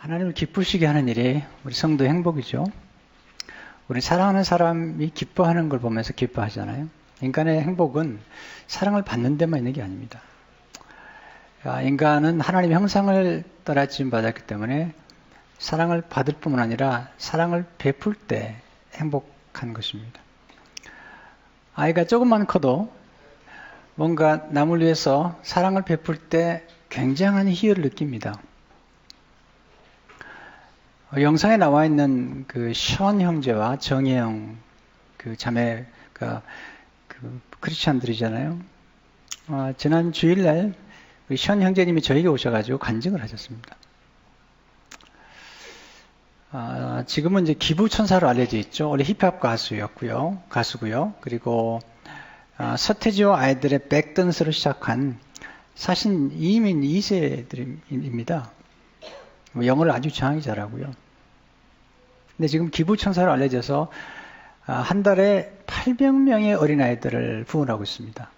하나님을 기쁘시게 하는 일이 우리 성도의 행복이죠. 우리 사랑하는 사람이 기뻐하는 걸 보면서 기뻐하잖아요. 인간의 행복은 사랑을 받는 데만 있는 게 아닙니다. 인간은 하나님의 형상을 따라 지음받았기 때문에 사랑을 받을 뿐만 아니라 사랑을 베풀 때 행복한 것입니다. 아이가 조금만 커도 뭔가 남을 위해서 사랑을 베풀 때 굉장한 희열을 느낍니다. 영상에 나와 있는 그 션 형제와 정혜영 그 자매가 그 크리스찬들이잖아요. 지난 주일날 우리 션 형제님이 저에게 오셔가지고 간증을 하셨습니다. 지금은 이제 기부천사로 알려져 있죠. 원래 힙합 가수고요. 그리고 서태지와 아이들의 백댄스로 시작한 사실 이민 2세들입니다. 영어를 아주 장하게 잘하고요. 근데 지금 기부천사로 알려져서 한 달에 800명의 어린아이들을 후원하고 있습니다.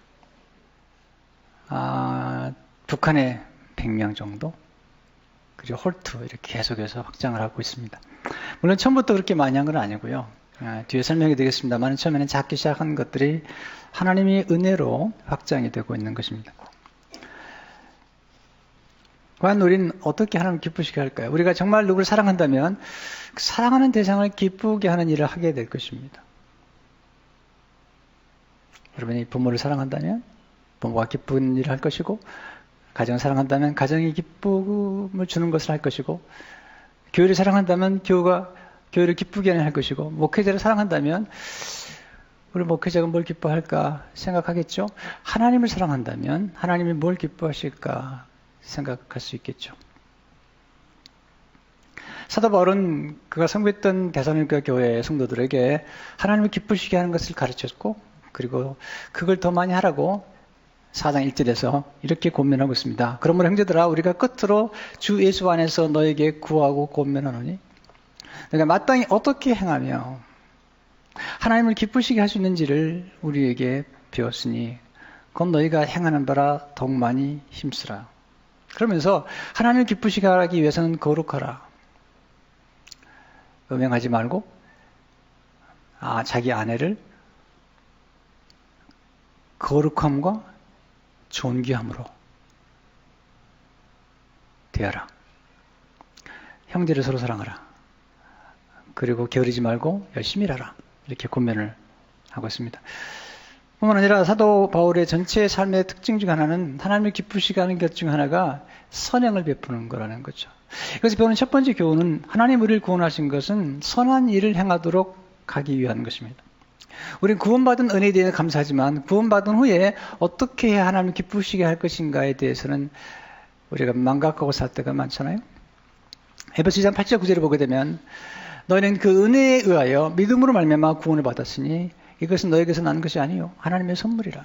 북한에 100명 정도, 그리고 홀트 이렇게 계속해서 확장을 하고 있습니다. 물론 처음부터 그렇게 많이 한 건 아니고요. 뒤에 설명해 드리겠습니다만 처음에는 작게 시작한 것들이 하나님의 은혜로 확장이 되고 있는 것입니다. 과연 우리는 어떻게 하나님을 기쁘시게 할까요? 우리가 정말 누구를 사랑한다면 그 사랑하는 대상을 기쁘게 하는 일을 하게 될 것입니다. 여러분이 부모를 사랑한다면 부모가 기쁜 일을 할 것이고, 가정을 사랑한다면 가정이 기쁨을 주는 것을 할 것이고, 교회를 사랑한다면 교회가 교회를 기쁘게 할 것이고, 목회자를 사랑한다면 우리 목회자가 뭘 기뻐할까 생각하겠죠? 하나님을 사랑한다면 하나님이 뭘 기뻐하실까 생각할 수 있겠죠. 사도 바울은 그가 성부했던 데살로니가 교회 성도들에게 하나님을 기쁘시게 하는 것을 가르쳤고, 그리고 그걸 더 많이 하라고 4장 1절에서 이렇게 권면하고 있습니다. 그러므로 형제들아, 우리가 끝으로 주 예수 안에서 너에게 구하고 권면하노니, 내가 마땅히 어떻게 행하며 하나님을 기쁘시게 할 수 있는지를 우리에게 배웠으니 그건 너희가 행하는 바라 더욱 많이 힘쓰라. 그러면서 하나님을 기쁘시게 하기 위해서는 거룩하라. 음행하지 말고 자기 아내를 거룩함과 존귀함으로 대하라. 형제를 서로 사랑하라. 그리고 게으르지 말고 열심히 일하라. 이렇게 권면을 하고 있습니다. 뿐만 아니라 사도 바울의 전체 삶의 특징 중 하나는 하나님을 기쁘시게 하는 것 중 하나가 선행을 베푸는 거라는 거죠. 그래서 배우는 첫 번째 교훈은 하나님 우리를 구원하신 것은 선한 일을 행하도록 하기 위한 것입니다. 우리는 구원받은 은혜에 대해 감사하지만 구원받은 후에 어떻게 해야 하나님을 기쁘시게 할 것인가에 대해서는 우리가 망각하고 살 때가 많잖아요. 에베소 2장 8절 9절을 보게 되면 너희는 그 은혜에 의하여 믿음으로 말미암아 구원을 받았으니 이것은 너에게서 난 것이 아니요 하나님의 선물이라.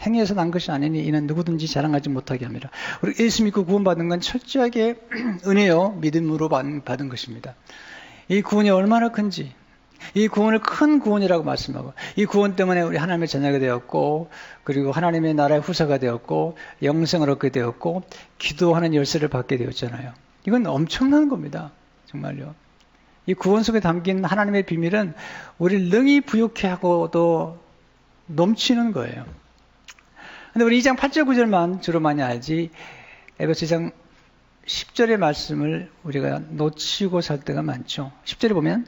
행위에서 난 것이 아니니 이는 누구든지 자랑하지 못하게 합니다. 우리 예수 믿고 구원받은 건 철저하게 은혜요 믿음으로 받은 것입니다. 이 구원이 얼마나 큰지, 이 구원을 큰 구원이라고 말씀하고, 이 구원 때문에 우리 하나님의 자녀가 되었고, 그리고 하나님의 나라의 후사가 되었고, 영생을 얻게 되었고, 기도하는 열쇠를 받게 되었잖아요. 이건 엄청난 겁니다. 정말요. 이 구원 속에 담긴 하나님의 비밀은 우리를 능히 부욕해 하고도 넘치는 거예요. 근데 우리 2장 8절 9절만 주로 많이 알지, 에베소 2장 10절의 말씀을 우리가 놓치고 살 때가 많죠. 10절에 보면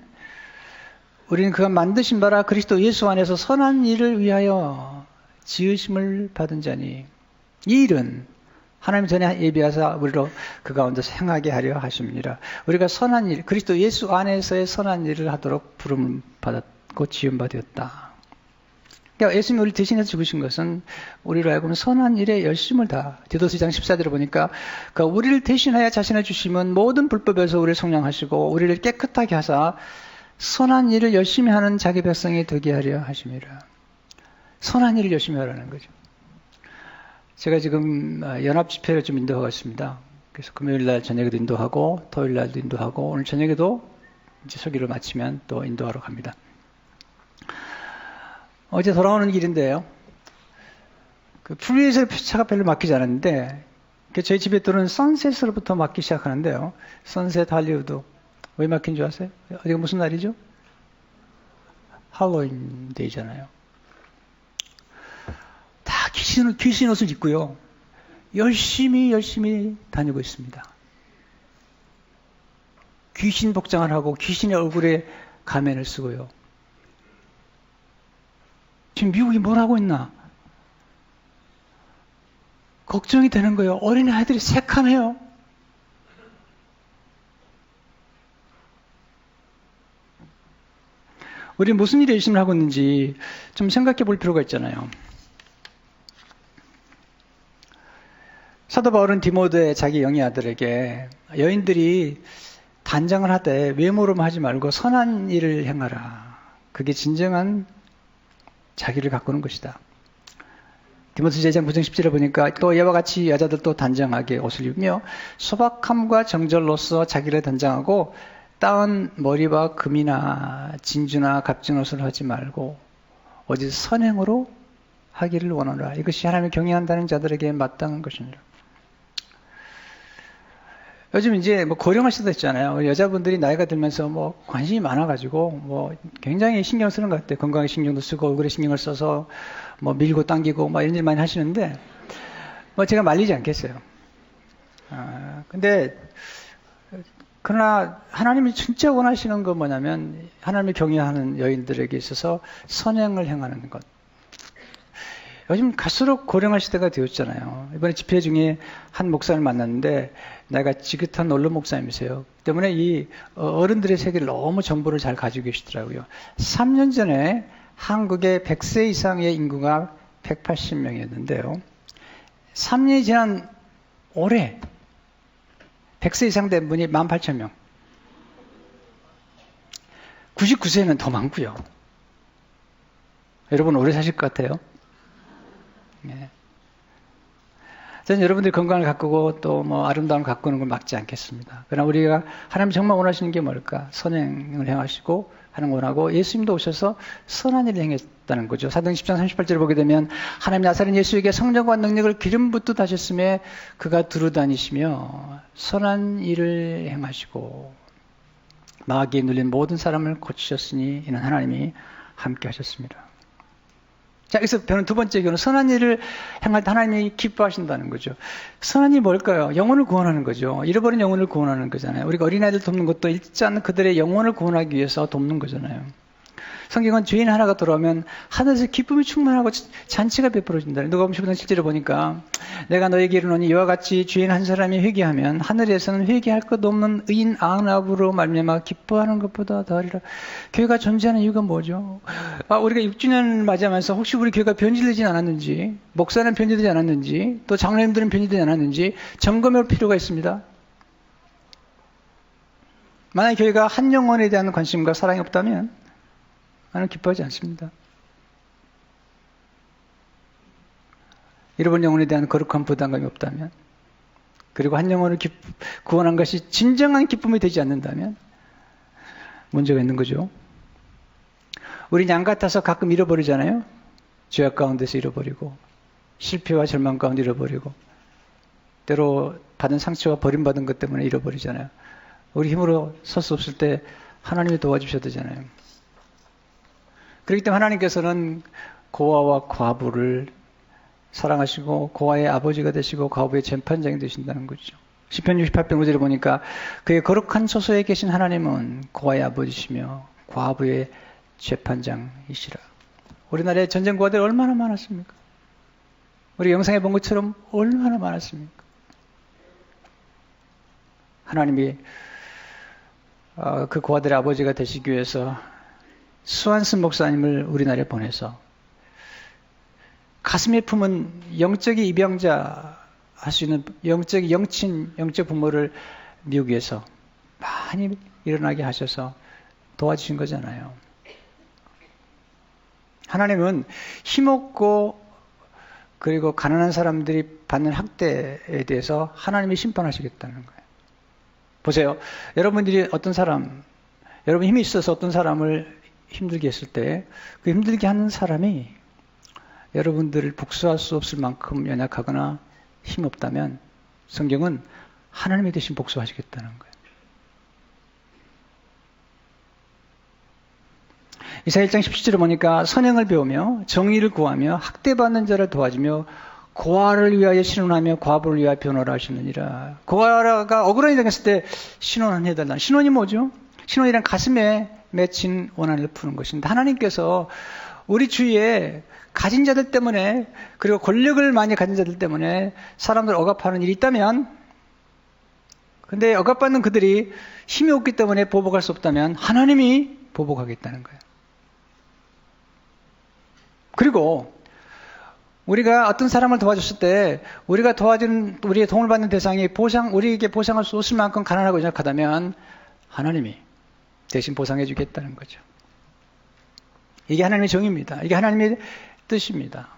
우리는 그가 만드신 바라 그리스도 예수 안에서 선한 일을 위하여 지으심을 받은 자니, 이 일은 하나님 전에 예비하사 우리로 그 가운데서 행하게 하려 하십니다. 우리가 선한 일, 그리스도 예수 안에서의 선한 일을 하도록 부름을 받았고 지음받았다. 그러니까 예수님이 우리를 대신해서 죽으신 것은 우리로 하여금 선한 일에 열심을 다. 디도서 2장 14절을 보니까 그러니까 우리를 대신하여 자신을 주심은 모든 불법에서 우리를 성량하시고 우리를 깨끗하게 하사 선한 일을 열심히 하는 자기 백성이 되게 하려 하십니다. 선한 일을 열심히 하라는 거죠. 제가 지금 연합 집회를 좀 인도하고 있습니다. 그래서 금요일날 저녁에도 인도하고 토요일날도 인도하고 오늘 저녁에도 이제 설교를 마치면 또 인도하러 갑니다. 어제 돌아오는 길인데요. 그 프리웨이에서 차가 별로 막히지 않았는데 저희 집에 들어오는 선셋으로부터 맞기 시작하는데요. 선셋 할리우드. 왜 막힌 줄 아세요? 어디가 무슨 날이죠? 할로윈 데이잖아요. 다 귀신 옷을 입고요. 열심히 다니고 있습니다. 귀신 복장을 하고 귀신의 얼굴에 가면을 쓰고요. 지금 미국이 뭘 하고 있나? 걱정이 되는 거예요. 어린이 아이들이 새카매요. 우리 무슨 일에 열심히 하고 있는지 좀 생각해 볼 필요가 있잖아요. 사도 바울은 디모데의 자기 영의 아들에게 여인들이 단장을 하되 외모로만 하지 말고 선한 일을 행하라. 그게 진정한 자기를 가꾸는 것이다. 디모데 2장 9장 10절에 보니까 또 이와 같이 여자들도 단정하게 옷을 입으며 소박함과 정절로서 자기를 단장하고 따은 머리와 금이나 진주나 값진 옷을 하지 말고 오직 선행으로 하기를 원하노라. 이것이 하나님을 경외한다는 자들에게 마땅한 것이니라. 요즘 이제 뭐 고령화 시대 있잖아요. 여자분들이 나이가 들면서 뭐 관심이 많아가지고 뭐 굉장히 신경 쓰는 것 같아요. 건강에 신경도 쓰고 얼굴에 신경을 써서 뭐 밀고 당기고 막 이런 일 많이 하시는데 뭐 제가 말리지 않겠어요. 근데 그러나 하나님이 진짜 원하시는 건 뭐냐면 하나님을 경외하는 여인들에게 있어서 선행을 행하는 것. 요즘 갈수록 고령화 시대가 되었잖아요. 이번에 집회 중에 한 목사를 만났는데 내가 지긋한 언론 목사님이세요. 때문에 이 어른들의 세계를 너무 정보를 잘 가지고 계시더라고요. 3년 전에 한국의 100세 이상의 인구가 180명이었는데요. 3년이 지난 올해 100세 이상 된 분이 18,000명. 99세는 더 많고요. 여러분 오래 사실 것 같아요. 네. 저는 여러분들이 건강을 가꾸고 또 뭐 아름다움을 가꾸는 걸 막지 않겠습니다. 그러나 우리가 하나님 정말 원하시는 게 뭘까? 선행을 행하시고 하는 걸 원하고 예수님도 오셔서 선한 일을 행했다는 거죠. 사도행 10장 38절을 보게 되면 하나님 나사렛 예수에게 성령과 능력을 기름 붓듯 하셨음에 그가 두루다니시며 선한 일을 행하시고 마귀에 눌린 모든 사람을 고치셨으니 이는 하나님이 함께 하셨습니다. 자, 여기서 배우는 두 번째 교훈은 선한 일을 행할 때 하나님이 기뻐하신다는 거죠. 선한 일이 뭘까요? 영혼을 구원하는 거죠. 잃어버린 영혼을 구원하는 거잖아요. 우리가 어린아이들 돕는 것도 잃지 않는 그들의 영혼을 구원하기 위해서 돕는 거잖아요. 성경은 죄인 하나가 돌아오면 하늘에서 기쁨이 충만하고 잔치가 베풀어진다. 누가복음 15장 7절을 보니까 내가 너에게 이르노니 이와 같이 죄인 한 사람이 회개하면 하늘에서는 회개할 것 없는 의인 99으로 말미암아 기뻐하는 것보다 더하리라. 교회가 존재하는 이유가 뭐죠? 우리가 6주년 맞이하면서 혹시 우리 교회가 변질되지 않았는지, 목사는 변질되지 않았는지, 또 장로님들은 변질되지 않았는지 점검할 필요가 있습니다. 만약 교회가 한 영혼에 대한 관심과 사랑이 없다면 나는 기뻐하지 않습니다. 잃어버린 영혼에 대한 거룩한 부담감이 없다면, 그리고 한 영혼을 구원한 것이 진정한 기쁨이 되지 않는다면 문제가 있는 거죠. 우리 양 같아서 가끔 잃어버리잖아요. 죄악 가운데서 잃어버리고 실패와 절망 가운데 잃어버리고 때로 받은 상처와 버림받은 것 때문에 잃어버리잖아요. 우리 힘으로 설 수 없을 때 하나님이 도와주셔야 되잖아요. 그렇기 때문에 하나님께서는 고아와 과부를 사랑하시고 고아의 아버지가 되시고 과부의 재판장이 되신다는 거죠. 시편 68편 5절에 보니까 그의 거룩한 처소에 계신 하나님은 고아의 아버지시며 과부의 재판장이시라. 우리나라에 전쟁 고아들이 얼마나 많았습니까? 우리 영상에 본 것처럼 얼마나 많았습니까? 하나님이 그 고아들의 아버지가 되시기 위해서 수완슨 목사님을 우리나라에 보내서 가슴에 품은 영적인 입양자 할 수 있는 영적 영친, 영적 부모를 미국에서 많이 일어나게 하셔서 도와주신 거잖아요. 하나님은 힘없고 그리고 가난한 사람들이 받는 학대에 대해서 하나님이 심판하시겠다는 거예요. 보세요. 여러분들이 어떤 사람, 여러분 힘이 있어서 어떤 사람을 힘들게 했을 때 그 힘들게 하는 사람이 여러분들을 복수할 수 없을 만큼 연약하거나 힘없다면 성경은 하나님이 대신 복수하시겠다는 거예요. 이사야 1장 17절에 보니까 선행을 배우며 정의를 구하며 학대받는 자를 도와주며 고아를 위하여 신원하며 과부를 위하여 변호를 하시느니라. 고아가 억울하게 당했을 때 신원을 해달라. 신원이 뭐죠? 신원이란 가슴에 맺힌 원한을 푸는 것입니다. 하나님께서 우리 주위에 가진 자들 때문에, 그리고 권력을 많이 가진 자들 때문에 사람들 억압하는 일이 있다면, 근데 억압받는 그들이 힘이 없기 때문에 보복할 수 없다면 하나님이 보복하겠다는 거예요. 그리고 우리가 어떤 사람을 도와줬을 때 우리가 도와준, 우리의 도움을 받는 대상이 우리에게 보상할 수 없을 만큼 가난하고 연약하다면 하나님이 대신 보상해 주겠다는 거죠. 이게 하나님의 정의입니다. 이게 하나님의 뜻입니다.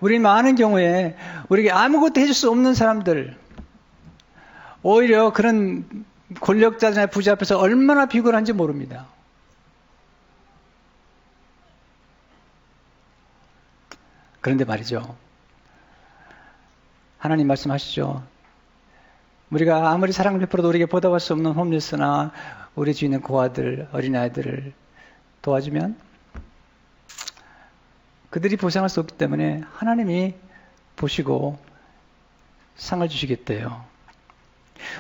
우리는 많은 경우에 우리에게 아무것도 해줄 수 없는 사람들, 오히려 그런 권력자나 부자 앞에서 얼마나 비굴한지 모릅니다. 그런데 말이죠. 하나님 말씀하시죠. 우리가 아무리 사랑을 베풀어도 우리에게 보답할 수 없는 홈리스나 우리 주위에 있는 고아들, 어린아이들을 도와주면 그들이 보상할 수 없기 때문에 하나님이 보시고 상을 주시겠대요.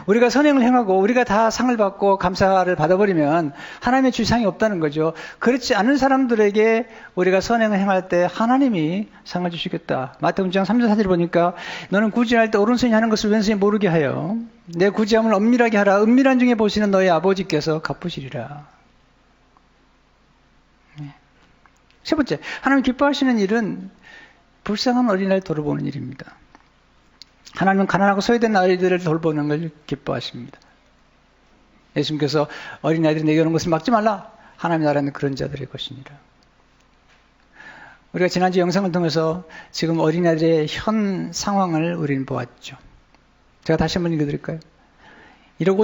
우리가 선행을 행하고 우리가 다 상을 받고 감사를 받아버리면 하나님의 주상이 없다는 거죠. 그렇지 않은 사람들에게 우리가 선행을 행할 때 하나님이 상을 주시겠다. 마태복음 6장 3절 4절을 보니까 너는 구제할 때 오른손이 하는 것을 왼손이 모르게 하여 내 구제함을 엄밀하게 하라. 은밀한 중에 보시는 너희 아버지께서 갚으시리라. 세 번째, 하나님 기뻐하시는 일은 불쌍한 어린아이를 돌보는 일입니다. 하나님은 가난하고 소외된 아이들을 돌보는 걸 기뻐하십니다. 예수님께서 어린아이들이 내게 오는 것을 막지 말라. 하나님 나라는 그런 자들의 것이니라. 우리가 지난주 영상을 통해서 지금 어린아이들의 현 상황을 우리는 보았죠. 제가 다시 한번 읽어드릴까요? 1억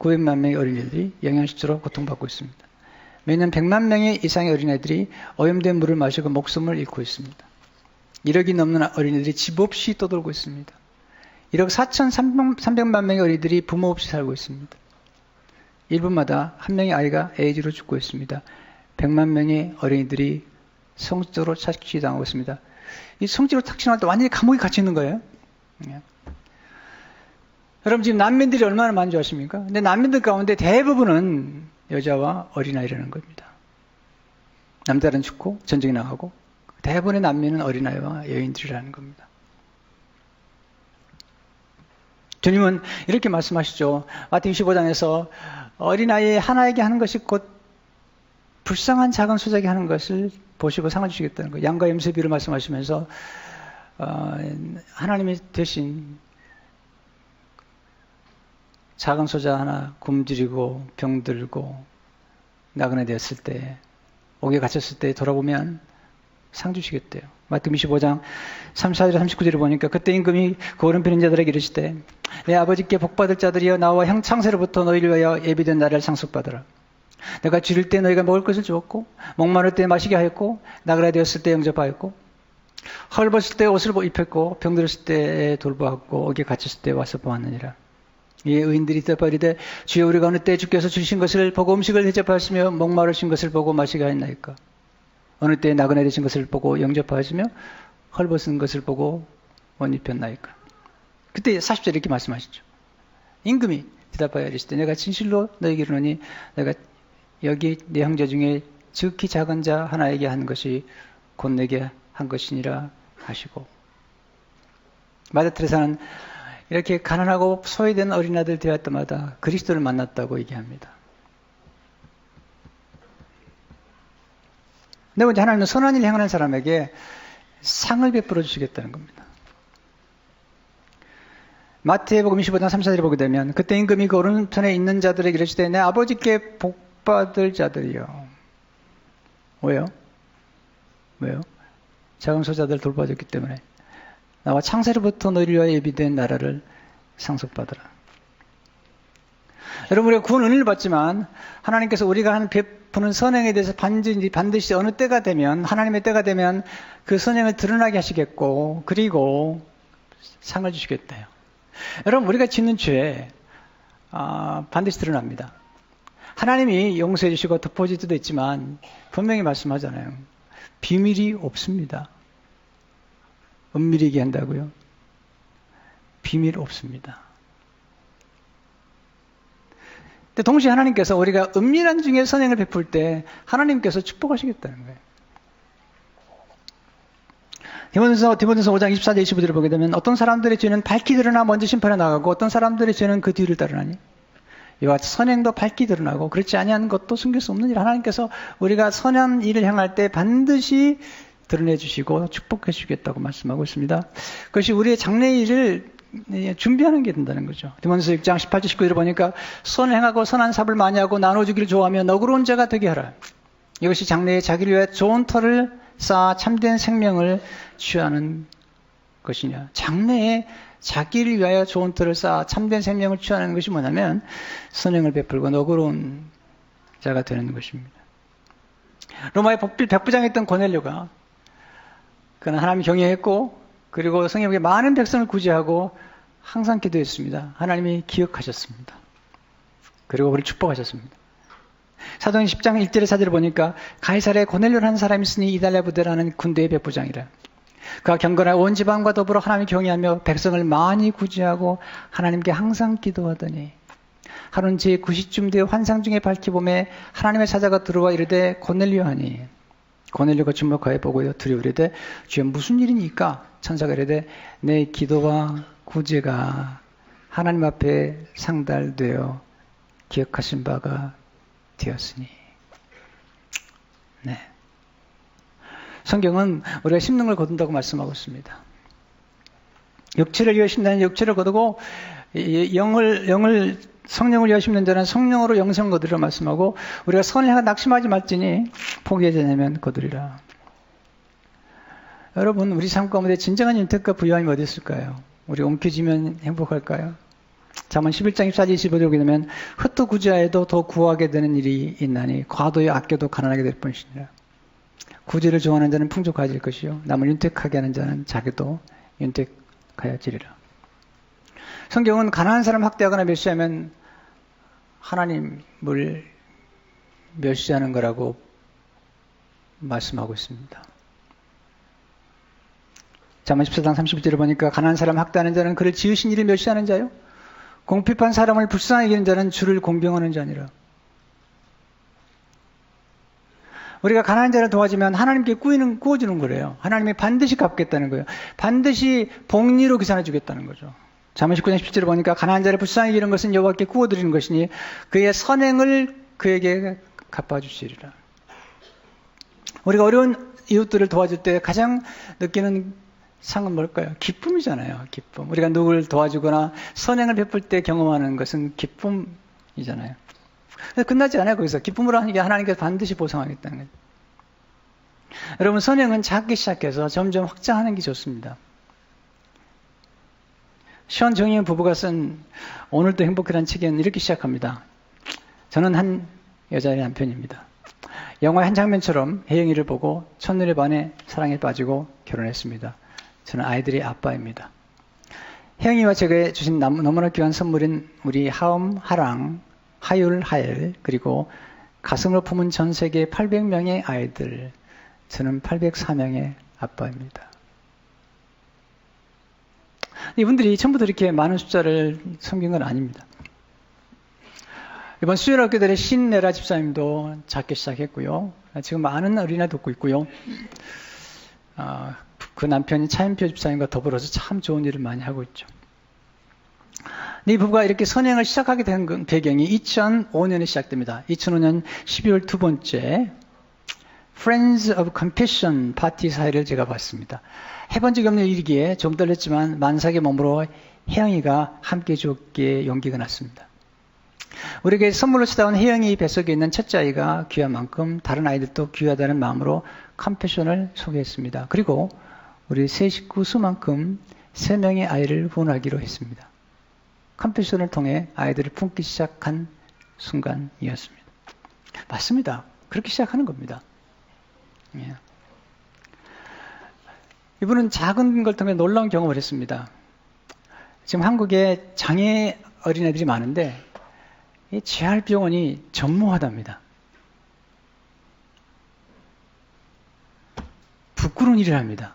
5,900만 명의 어린이들이 영양실조로 고통받고 있습니다. 매년 100만 명의 이상의 어린아이들이 오염된 물을 마시고 목숨을 잃고 있습니다. 1억이 넘는 어린이들이 집 없이 떠돌고 있습니다. 1억 4,300만 명의 어린이들이 부모 없이 살고 있습니다. 1분마다 한 명의 아이가 에이즈로 죽고 있습니다. 100만 명의 어린이들이 성적으로 착취당하고 있습니다. 이 성적으로 착취할 때 완전히 감옥에 갇혀 있는 거예요. 여러분 지금 난민들이 얼마나 많은 줄 아십니까? 근데 난민들 가운데 대부분은 여자와 어린아이라는 겁니다. 남자는 죽고 전쟁에 나가고 대부분의 난민은 어린아이와 여인들이라는 겁니다. 주님은 이렇게 말씀하시죠. 마태복음 25장에서 어린아이 하나에게 하는 것이 곧 불쌍한 작은 소작이 하는 것을 보시고 상을 주시겠다는 거예요. 양과 염소의 비유를 말씀하시면서 하나님이 대신 작은 소자 하나 굶주리고 병들고 나그네 되었을 때, 옥에 갇혔을 때 돌아보면 상 주시겠대요. 마태복음 25장 34절 39절을 보니까 그때 임금이 그 오른편인 자들에게 이르시되 내 아버지께 복받을 자들이여 나와 형 창세로부터 너희를 위하여 예비된 나라를 상속받으라. 내가 줄일 때 너희가 먹을 것을 주었고 목마를 때 마시게 하였고 나그네 되었을 때 영접하였고 헐벗을 때 옷을 입혔고 병들었을 때 돌보았고 옥에 갇혔을 때 와서 보았느니라. 이에 의인들이 대답하리되 주여 우리가 어느 때 주께서 주신 것을 보고 음식을 대접하시며 목마르신 것을 보고 마시게 하였나이까. 어느 때 나그네 되신 것을 보고 영접하시며 헐벗은 것을 보고 옷 입혔나이까. 그때 40절에 이렇게 말씀하시죠. 임금이 대답하여 이르시되 내가 진실로 너희에게 이르노니 내가 여기 내 형제 중에 지극히 작은 자 하나에게 한 것이 곧 내게 한 것이니라 하시고. 마더 테레사는 이렇게 가난하고 소외된 어린아이들 대할 때마다 그리스도를 만났다고 얘기합니다. 네 번째, 하나님은 선한 일을 행하는 사람에게 상을 베풀어 주시겠다는 겁니다. 마태복음 25장 3, 4절을 보게 되면 그때 임금이 그 오른편에 있는 자들에게 이르시되 내 아버지께 복받을 자들이요. 왜요? 작은 소자들 돌봐줬기 때문에 나와 창세로부터 너희를 위하여 예비된 나라를 상속받으라. 여러분, 우리가 구원 은혜를 받지만 하나님께서 우리가 한 베푸는 선행에 대해서 반드시 어느 때가 되면, 하나님의 때가 되면 그 선행을 드러나게 하시겠고, 그리고 상을 주시겠대요. 여러분, 우리가 짓는 죄 반드시 드러납니다. 하나님이 용서해 주시고 덮어줄 수도 있지만 분명히 말씀하잖아요. 비밀이 없습니다. 은밀히 얘기한다고요? 비밀 없습니다. 근데 동시에 하나님께서 우리가 은밀한 중에 선행을 베풀 때 하나님께서 축복하시겠다는 거예요. 디모데전서 5장 24절 25절을 보게 되면 어떤 사람들의 죄는 밝히 드러나 먼저 심판에 나가고 어떤 사람들의 죄는 그 뒤를 따르나니 이와 같이 선행도 밝히 드러나고 그렇지 아니한 것도 숨길 수 없는 일. 하나님께서 우리가 선한 일을 향할 때 반드시 드러내 주시고 축복해 주시겠다고 말씀하고 있습니다. 그것이 우리의 장래일을 준비하는 게 된다는 거죠. 디모데전서 6장 18절 19절을 보니까 선을 행하고 선한 삽을 많이 하고 나눠주기를 좋아하며 너그러운 자가 되게 하라. 이것이 장래에 자기를 위해 좋은 터를 쌓아 참된 생명을 취하는 것이냐. 장래에 자기를 위하여 좋은 터를 쌓아 참된 생명을 취하는 것이 뭐냐면 선행을 베풀고 너그러운 자가 되는 것입니다. 로마의 백부장이 있던 고넬료가 그는 하나님 경외했고 그리고 성령에게 많은 백성을 구제하고 항상 기도했습니다. 하나님이 기억하셨습니다. 그리고 그를 축복하셨습니다. 사도행 10장 1절의 사절을 보니까 가이사랴에 고넬료라는 사람이 있으니 이달랴 부대라는 군대의 백부장이라. 그가 경건한 온 지방과 더불어 하나님을 경외하며 백성을 많이 구제하고 하나님께 항상 기도하더니 하루는 제9시쯤 되어 환상 중에 밝히봄에 하나님의 사자가 들어와 이르되 고넬료 하니 고넬료가 주목하여 보고 두려우리되 주여 무슨 일이니까? 천사가 이르되 내 기도와 구제가 하나님 앞에 상달되어 기억하신 바가 되었으니. 네. 성경은 우리가 심는 걸 거둔다고 말씀하고 있습니다. 육체를 위해 심는 자는 육체를 거두고 성령을 위해 심는 자는 성령으로 영생을 거두리라 말씀하고 우리가 선을 향해 낙심하지 말지니 포기하지 않으면 거두리라. 여러분, 우리 삶 가운데 진정한 윤택과 부유함이 어디 있을까요? 우리 움켜쥐면 행복할까요? 잠언 11장 24절 25절 보게 되면 흩어 구제하여도 더 구하게 되는 일이 있나니 과도에 아껴도 가난하게 될 뿐이니라. 구제를 좋아하는 자는 풍족해질 것이요 남을 윤택하게 하는 자는 자기도 윤택하여지리라. 성경은 가난한 사람을 학대하거나 멸시하면 하나님을 멸시하는 거라고 말씀하고 있습니다. 잠언 14장 31절을 보니까 가난한 사람을 학대하는 자는 그를 지으신 이를 멸시하는 자요 공핍한 사람을 불쌍하게 여기는 자는 주를 공경하는 자니라. 우리가 가난한 자를 도와주면 하나님께 구워주는 거래요. 하나님이 반드시 갚겠다는 거예요. 반드시 복리로 계산해 주겠다는 거죠. 잠언 19장 10절을 보니까 가난한 자를 불쌍히 여기는 것은 여호와께 구워드리는 것이니 그의 선행을 그에게 갚아주시리라. 우리가 어려운 이웃들을 도와줄 때 가장 느끼는 상은 뭘까요? 기쁨이잖아요. 기쁨. 우리가 누구를 도와주거나 선행을 베풀 때 경험하는 것은 기쁨이잖아요. 끝나지 않아요. 거기서 기쁨으로 하는 게 하나님께서 반드시 보상하겠다는 거예요. 여러분, 선행은 작게 시작해서 점점 확장하는 게 좋습니다. 시원 정의연 부부가 쓴 오늘도 행복이라는 책에는 이렇게 시작합니다. 저는 한 여자의 남편입니다. 영화의 한 장면처럼 혜영이를 보고 첫눈에 반해 사랑에 빠지고 결혼했습니다. 저는 아이들의 아빠입니다. 혜영이와 제가 주신 너무나 귀한 선물인 우리 하음, 하랑, 하율, 하엘, 그리고 가슴을 품은 전 세계 800명의 아이들. 저는 804명의 아빠입니다. 이분들이 전부 다 이렇게 많은 숫자를 섬긴 건 아닙니다. 이번 수요일학교들의 신내라 집사님도 작게 시작했고요. 지금 많은 어린아이 돕고 있고요. 그 남편이 차인표 집사님과 더불어서 참 좋은 일을 많이 하고 있죠. 이 부부가 이렇게 선행을 시작하게 된 배경이 2005년에 시작됩니다. 2005년 12월 두 번째 Friends of Compassion 파티 사회를 제가 봤습니다. 해본 적이 없는 일이기에 좀 떨렸지만 만삭의 몸으로 혜영이가 함께 주었기에 용기가 났습니다. 우리에게 선물로 찾아온 혜영이 뱃속에 있는 첫째 아이가 귀한 만큼 다른 아이들도 귀하다는 마음으로 컴패션을 소개했습니다. 그리고 우리 세 식구 수만큼 3명의 아이를 후원하기로 했습니다. 컴패션을 통해 아이들을 품기 시작한 순간이었습니다. 맞습니다. 그렇게 시작하는 겁니다. 예. 이분은 작은 걸 통해 놀라운 경험을 했습니다. 지금 한국에 장애 어린애들이 많은데 이 재활병원이 전무하답니다. 부끄러운 일을 합니다.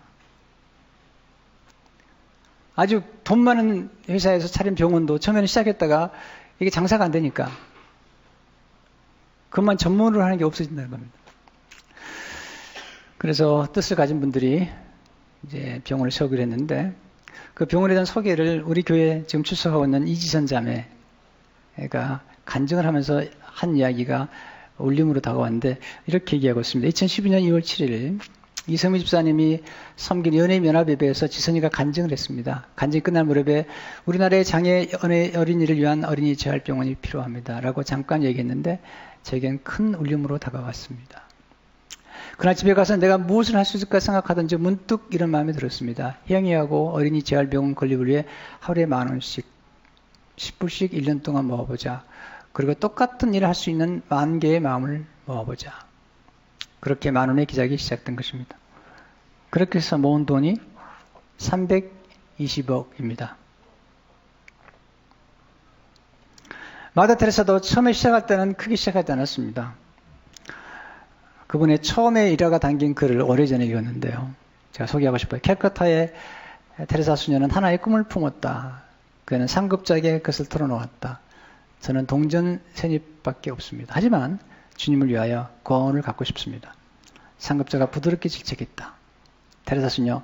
아주 돈 많은 회사에서 차린 병원도 처음에는 시작했다가 이게 장사가 안 되니까 그것만 전문으로 하는 게 없어진다는 겁니다. 그래서 뜻을 가진 분들이 이제 병원을 세우기로 했는데 그 병원에 대한 소개를 우리 교회에 지금 출석하고 있는 이지선 자매가 간증을 하면서 한 이야기가 울림으로 다가왔는데 이렇게 얘기하고 있습니다. 2012년 2월 7일 이성미 집사님이 섬긴 연예인연합예배에서 지선이가 간증을 했습니다. 간증이 끝날 무렵에 우리나라의 장애 어린이를 위한 어린이 재활병원이 필요합니다. 라고 잠깐 얘기했는데 제겐 큰 울림으로 다가왔습니다. 그날 집에 가서 내가 무엇을 할 수 있을까 생각하던지 문득 이런 마음이 들었습니다. 희영이하고 어린이 재활병원 건립을 위해 하루에 10,000원씩 10불씩 1년 동안 모아보자. 그리고 똑같은 일을 할 수 있는 10,000개의 마음을 모아보자. 그렇게 10,000원의 기작이 시작된 것입니다. 그렇게 해서 모은 돈이 320억입니다. 마더 테레사도 처음에 시작할 때는 크게 시작하지 않았습니다. 그분의 처음에 일화가 담긴 글을 오래전에 읽었는데요. 제가 소개하고 싶어요. 캘커타의 테레사 수녀는 하나의 꿈을 품었다. 그는 상급자에게 그것을 털어놓았다. 저는 동전 세입밖에 없습니다. 하지만 주님을 위하여 구원을 갖고 싶습니다. 상급자가 부드럽게 질책했다. 테레사 수녀,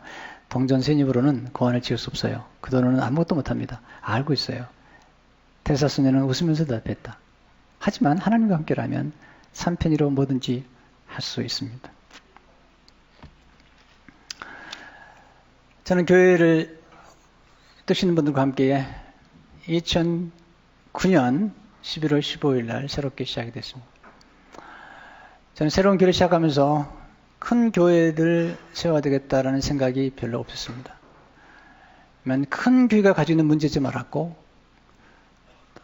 동전 세입으로는 구원을 지을 수 없어요. 그 돈으로는 아무것도 못합니다. 알고 있어요. 테레사 수녀는 웃으면서 대답했다. 하지만 하나님과 함께라면 3페니로 뭐든지 할 수 있습니다. 저는 교회를 뜨시는 분들과 함께 2009년 11월 15일 날 새롭게 시작이 됐습니다. 저는 새로운 교회를 시작하면서 큰 교회를 세워야 되겠다라는 생각이 별로 없었습니다. 큰 교회가 가지고 있는 문제점을 알았고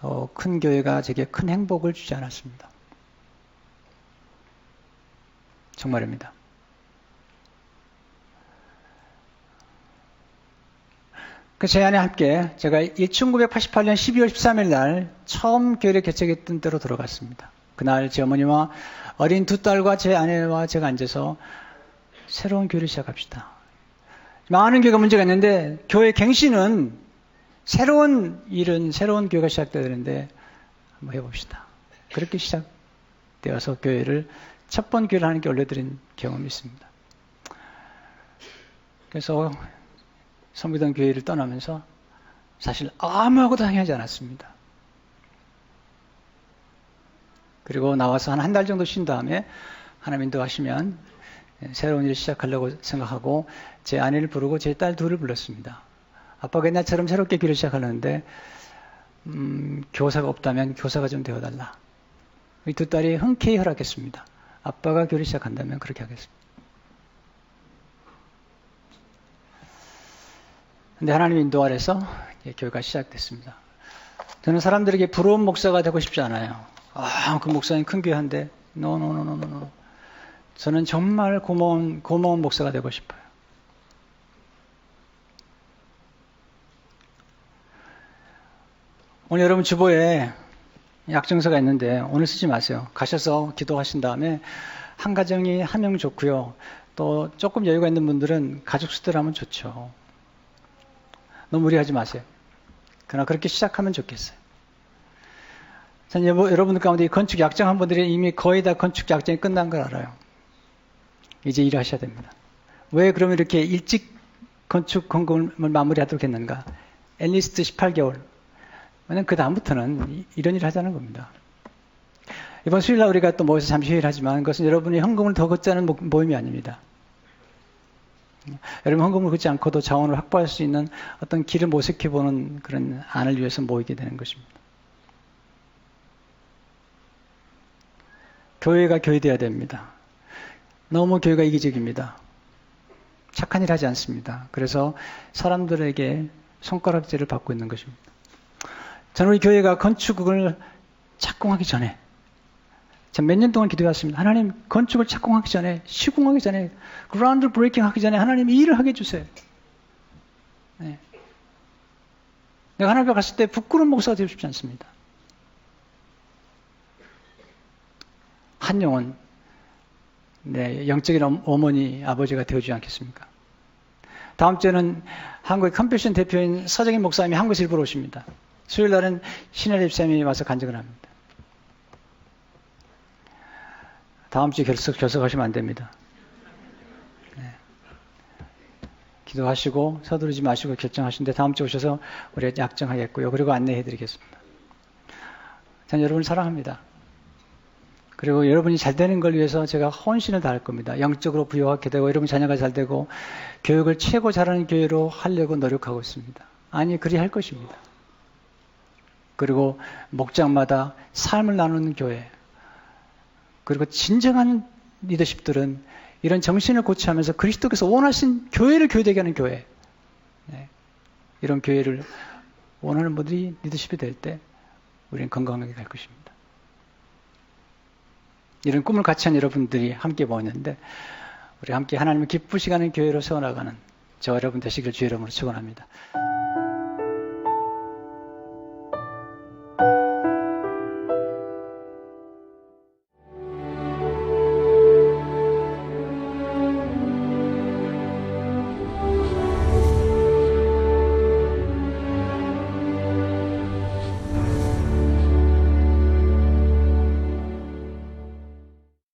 더 큰 교회가 제게 큰 행복을 주지 않았습니다. 정말입니다. 제 아내와 함께 제가 1988년 12월 13일 날 처음 교회를 개척했던 때로 들어갔습니다. 그날 제 어머니와 어린 두 딸과 제 아내와 제가 앉아서 새로운 교회를 시작합시다. 많은 교회가 문제가 있는데 교회 갱신은 새로운 일은 새로운 교회가 시작돼야 되는데 한번 해봅시다. 그렇게 시작되어서 교회를 첫 번 교회를 하는 게 올려드린 경험이 있습니다. 그래서 섬기던 교회를 떠나면서 사실 아무하고도 상의하지 않았습니다. 그리고 나와서 한 달 정도 쉰 다음에 하나님 인도하시면 새로운 일을 시작하려고 생각하고 제 아내를 부르고 제 딸 둘을 불렀습니다. 아빠가 옛날처럼 새롭게 교회를 시작하려는데 교사가 없다면 교사가 좀 되어달라. 이 두 딸이 흔쾌히 허락했습니다. 아빠가 교회를 시작한다면 그렇게 하겠습니다. 근데 하나님 인도 아래서 교회가 시작됐습니다. 저는 사람들에게 부러운 목사가 되고 싶지 않아요. 그 목사님 큰 교회 한데 노. 저는 정말 고마운 목사가 되고 싶어요. 오늘 여러분 주보에 약정서가 있는데 오늘 쓰지 마세요. 가셔서 기도하신 다음에 한 가정이 한 명 좋고요. 또 조금 여유가 있는 분들은 가족 수대로 하면 좋죠. 너무 무리하지 마세요. 그러나 그렇게 시작하면 좋겠어요. 전 여러분들 가운데 건축 약정한 분들이 이미 거의 다 건축 약정이 끝난 걸 알아요. 이제 일하셔야 됩니다. 왜 그러면 이렇게 일찍 건축 공급을 마무리하도록 했는가? 앨리스트 18개월. 왜냐면 그 다음부터는 이런 일을 하자는 겁니다. 이번 수요일날 우리가 또 모여서 잠시 회의를 하지만 그것은 여러분이 헌금을 더 걷자는 모임이 아닙니다. 여러분 헌금을 걷지 않고도 자원을 확보할 수 있는 어떤 길을 모색해보는 그런 안을 위해서 모이게 되는 것입니다. 교회가 교회돼야 됩니다. 너무 교회가 이기적입니다. 착한 일 하지 않습니다. 그래서 사람들에게 손가락질을 받고 있는 것입니다. 저는 우리 교회가 건축을 착공하기 전에, 제가 몇 년 동안 기도했습니다. 하나님, 건축을 착공하기 전에, 시공하기 전에, 그라운드 브레이킹 하기 전에 하나님 일을 하게 해주세요. 네. 내가 하나님 앞에 갔을 때 부끄러운 목사가 되고 싶지 않습니다. 한 영혼, 네, 영적인 어머니, 아버지가 되어주지 않겠습니까? 다음 주에는 한국의 컨펜션 대표인 서정인 목사님이 한국에서 일부러 오십니다. 수요일 날은 신혜리 집사님이 와서 간증을 합니다. 다음 주에 결석하시면 안 됩니다. 네. 기도하시고 서두르지 마시고 결정하시는데 다음 주에 오셔서 우리가 약정하겠고요. 그리고 안내해 드리겠습니다. 저는 여러분을 사랑합니다. 그리고 여러분이 잘 되는 걸 위해서 제가 헌신을 다할 겁니다. 영적으로 부여하게 되고 여러분 자녀가 잘 되고 교육을 최고 잘하는 교회로 하려고 노력하고 있습니다. 아니, 그리 할 것입니다. 그리고 목장마다 삶을 나누는 교회, 그리고 진정한 리더십들은 이런 정신을 고취하면서 그리스도께서 원하신 교회를 교회되게 하는 교회, 네. 이런 교회를 원하는 분들이 리더십이 될 때 우리는 건강하게 갈 것입니다. 이런 꿈을 같이 한 여러분들이 함께 모였는데 우리 함께 하나님을 기쁘시게 하는 교회로 세워나가는 저 여러분 되시길 주의 이름으로 축원합니다.